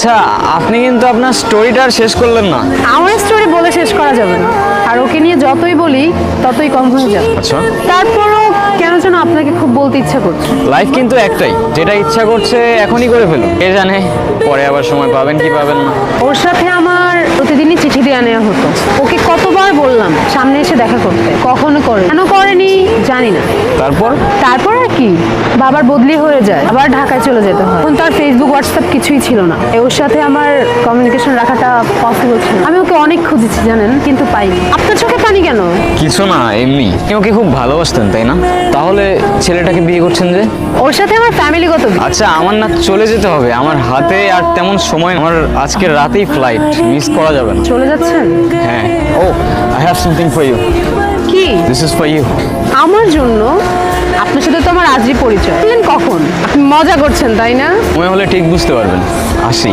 আচ্ছা, আপনি কিন্তু আপনার স্টোরিটা আর শেষ করলেন না। আমার স্টোরি বলে শেষ করা যাবে না, আর ওকে নিয়ে যতই বলি ততই কম হয়ে যাবে। আচ্ছা, তারপরও কেন যেন আপনাকে খুব বলতে ইচ্ছা করছে। লাইফ কিন্তু একটাই, যেটা ইচ্ছা করছে এখনই করে ফেলুন। কে জানে পরে আবার সময় পাবেন কি পাবেন না। ওর সাথে আমার প্রতিদিনই চিঠি দেওয়া নেওয়া হতো। ওকে কতবার বললাম সামনে এসে দেখা করতে, কখনো করে কেন করেনি জানি না। তারপর তারপর আর কি, বাবার বদলি হয়ে যায়, আবার ঢাকায় চলে যেতে হয়। এখন তার ফেসবুক হোয়াটসঅ্যাপ কিছুই ছিল না। ওর সাথে আমার কমিউনিকেশন রাখাটা পসিবল ছিল না। আমি ওকে অনেক খুঁজেছি জানেন, কিন্তু পাইনি। আপনার চোখে পানি কেন? কিছু না, এমনি। আপনি ওকে খুব ভালোবাসতেন তাই না? তাহলে ছেলেটাকে বিয়ে করছেন যে? ওর সাথে আমার ফ্যামিলিগত বিয়ে। আচ্ছা, আমার না চলে যেতে হবে, আমার হাতে আর তেমন সময় নেই। আমার আজকে রাতেই ফ্লাইট, মিস করা যাবে না। চলে যাচ্ছেন? হ্যাঁ। Oh, I have something for you. কি? This is for you. আমার জন্য? আপনার সাথে তো আমার আজই পরিচয়। কখন? আপনি মজা করছেন তাই না? সময় হলে ঠিক বুঝতে পারবেন। আসি।